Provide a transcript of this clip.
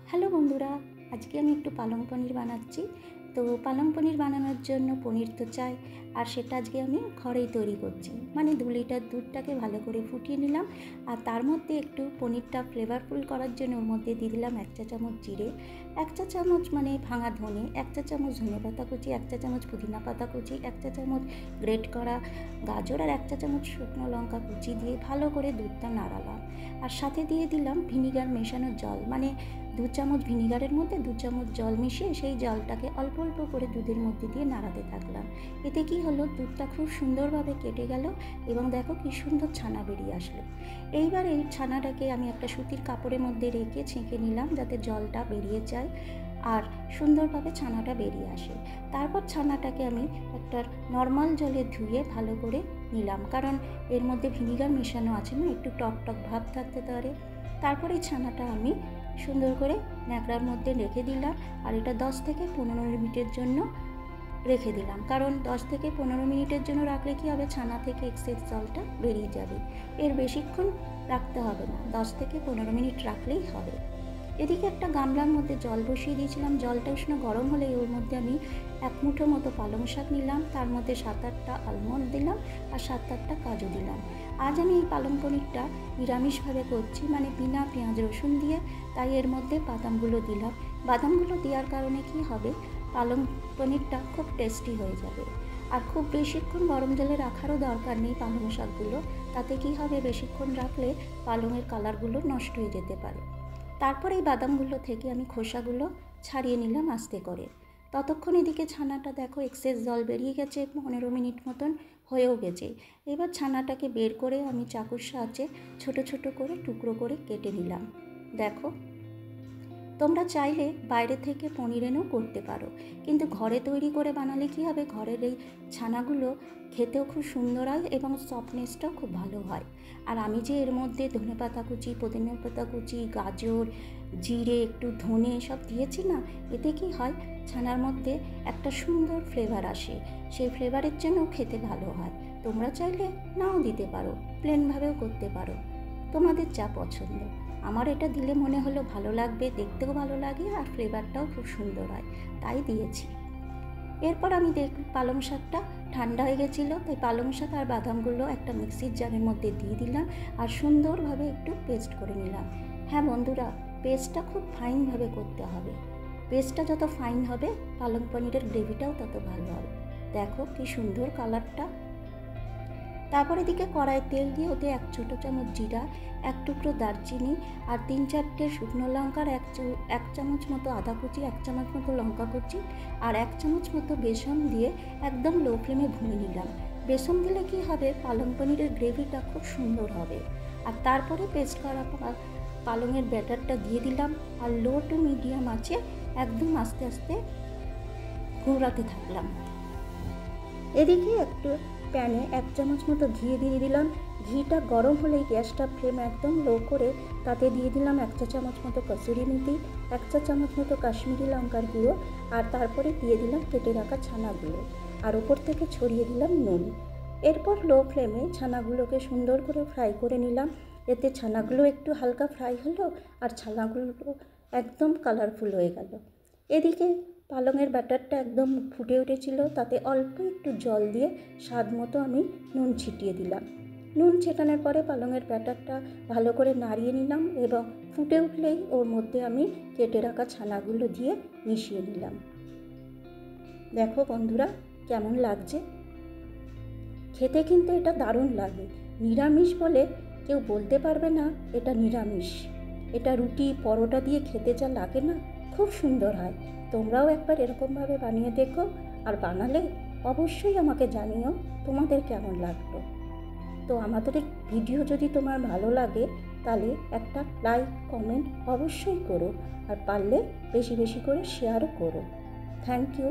Hello বন্ধুরা, আজকে আমি একটু পালং পনির বানাচ্ছি। তো পালং পনির বানানোর জন্য পনির তো চাই, আর সেটা আজকে আমি ঘরেই তৈরি করছি। মানে 2 লিটার দুধটাকে ভালো করে ফুটিয়ে নিলাম, আর তার মধ্যে একটু পনিরটা ফ্লেভারফুল করার জন্য ওর মধ্যে দিয়ে দিলাম 1 চা চামচ জিরে, 1 চা চামচ মানে ভাঙা ধনে, 1 চা চামচ ধনে পাতা কুচি, 1 চা চামচ পুদিনা পাতা কুচি, 1 চা চামচ গ্রেট করা গাজর আর 1 চা চামচ শুকনো লঙ্কা কুচি দিয়ে ভালো করে দুধটা নাড়ালাম। আর সাথে দিয়ে দিলাম ভিনিগার মেশানো জল, মানে 2 চামচ ভিনিগারের মধ্যে 2 চামচ জল মিশিয়ে সেই জলটাকে অল্প অল্প করে দুধের মধ্যে দিয়ে নাড়াতে থাকলাম। এতে কি হলো, দুধটা খুব সুন্দরভাবে কেটে গেল এবং দেখো কি সুন্দর ছানা বেরিয়ে আসলো। এইবার এই ছানাটাকে আমি একটা সুতির কাপড়ের মধ্যে রেখে ছেঁকে নিলাম, যাতে জলটা বেরিয়ে যায় আর সুন্দরভাবে ছানাটা বেরিয়ে আসে। তারপর ছানাটাকে আমি একটা নর্মাল জলে ধুয়ে ভালো করে নিলাম, কারণ এর মধ্যে ভিনিগার মেশানো আছে না, একটু টক টক ভাব থাকতে পারে। তারপর এই ছানাটা আমি সুন্দর করে ন্যাকড়ার মধ্যে রেখে দিলাম, আর এটা 10 থেকে 15 মিনিটের জন্য রেখে দিলাম, কারণ 10 থেকে 15 মিনিটের জন্য রাখলে কি হবে, ছানা থেকে এক্সেস জলটা বেরিয়ে যাবে। এর বেশিক্ষণ রাখতে হবে না, 10 থেকে 15 মিনিট রাখলেই হবে। এদিকে একটা গামলার মধ্যে জল বসিয়ে দিয়েছিলাম, জলটা উষ্ণ গরম হলে ওর মধ্যে আমি 1 মুঠো মতো পালং শাক নিলাম, তার মধ্যে 7-8টা আলমন্ড দিলাম আর 7-8টা কাজু দিলাম। আজ আমি এই পালং পনিরটা নিরামিষভাবে করছি, মানে বিনা পেঁয়াজ রসুন দিয়ে, তাই এর মধ্যে বাদামগুলো দিলাম। বাদামগুলো দেওয়ার কারণে কি হবে, পালং পনিরটা খুব টেস্টি হয়ে যাবে। আর খুব বেশিক্ষণ গরম জলে রাখারও দরকার নেই পালং শাকগুলো, তাতে কি হবে, বেশিক্ষণ রাখলে পালংয়ের কালারগুলো নষ্ট হয়ে যেতে পারে। তারপর এই বাদামগুলো থেকে আমি খোসাগুলো ছাড়িয়ে নিলাম আস্তে করে। ততক্ষণ এদিকে ছানাটা দেখো এক্সেস জল বেরিয়ে গেছে, 15 মিনিট মতন হয়েও গেছে। এবার ছানাটাকে বের করে আমি চাকুর সাহায্যে ছোট ছোট করে টুকরো করে কেটে নিলাম। দেখো, তোমরা চাইলে বাইরে থেকে পনির এনেও করতে পারো, কিন্তু ঘরে তৈরি করে বানালে কি হবে, ঘরের এই ছানাগুলো খেতেও খুব সুন্দর হয় এবং সফটনেসটাও খুব ভালো হয়। আর আমি যে এর মধ্যে ধনেপাতা কুচি, পুদিনা পাতা কুচি, গাজর, জিরে, একটু ধনে সব দিয়েছি না, এতে কি হয়, ছানার মধ্যে একটা সুন্দর ফ্লেভার আসে, সেই ফ্লেভারের জন্য খেতে ভালো হয়। তোমরা চাইলে নাও দিতে পারো, প্লেনভাবেও করতে পারো, তোমাদের যা পছন্দ। আমার এটা দিলে মনে হলো ভালো লাগবে, দেখতেও ভালো লাগে আর ফ্লেভারটাও খুব সুন্দর হয়, তাই দিয়েছি। এরপর আমি পালং শাকটা ঠান্ডা হয়ে গেছিলো, তাই পালং শাক আর বাদামগুলো একটা মিক্সির জারের মধ্যে দিয়ে দিলাম আর সুন্দরভাবে একটু পেস্ট করে নিলাম। হ্যাঁ বন্ধুরা, পেস্টটা খুব ফাইনভাবে করতে হবে। পেস্টটা যত ফাইন হবে, পালং পনিরের গ্রেভিটাও তত ভালো হবে। দেখো কি সুন্দর কালারটা। তারপর এদিকে কড়াই তেল দিয়ে ওতে 1 ছোট চামচ জিরা, 1 টুকরো দারচিনি আর 3-4টে শুকনো লঙ্কার 1 চামচ মতো আদা কুচি, 1 চামচ মতো লঙ্কা কুচি আর 1 চামচ মতো বেসন দিয়ে একদম লো ফ্লেমে ভুনে নিলাম। বেসন দিলে কি হবে, পালং পনিরের গ্রেভিটা খুব সুন্দর হবে। আর তারপরে পেস্ট করা পালংয়ের ব্যাটারটা দিয়ে দিলাম, আর লো টু মিডিয়াম আঁচে একদম আস্তে আস্তে ঘোরাতে থাকলাম। এদিকে একটু প্যানে 1 চামচ মতো ঘি দিয়ে দিলাম। ঘিটা গরম হলেই গ্যাসটা ফ্লেম একদম লো করে তাতে দিয়ে দিলাম 1 চা চামচ মতো কসুরি মেথি, 1 চা চামচ মতো কাশ্মীরি লঙ্কার গুঁড়ো, আর তারপরে দিয়ে দিলাম কেটে রাখা ছানাগুলো, আর ওপর থেকে ছড়িয়ে দিলাম নুন। এরপর লো ফ্লেমে ছানাগুলোকে সুন্দর করে ফ্রাই করে নিলাম। এতে ছানাগুলো একটু হালকা ফ্রাই হলো আর ছানাগুলো একদম কালারফুল হয়ে গেল। এদিকে পালংয়ের ব্যাটারটা একদম ফুটে উঠেছিল, তাতে অল্প একটু জল দিয়ে স্বাদ মতো আমি নুন ছিটিয়ে দিলাম। নুন ছেটানোর পরে পালংয়ের ব্যাটারটা ভালো করে নাড়িয়ে নিলাম এবং ফুটে উঠলেই ওর মধ্যে আমি কেটে রাখা ছানাগুলো দিয়ে মিশিয়ে নিলাম। দেখো বন্ধুরা কেমন লাগছে, খেতে কিন্তু এটা দারুণ লাগে। নিরামিষ বলে কেউ বলতে পারবে না এটা নিরামিষ। এটা রুটি পরোটা দিয়ে খেতে যা লাগে না, খুব সুন্দর হয়। তোমরাও একবার এরকমভাবে বানিয়ে দেখো, আর বানালে অবশ্যই আমাকে জানিও তোমাদের কেমন লাগলো। তো আমাদের এই ভিডিও যদি তোমার ভালো লাগে তাহলে একটা লাইক কমেন্ট অবশ্যই করো, আর পারলে বেশি বেশি করে শেয়ারও করো। Thank you.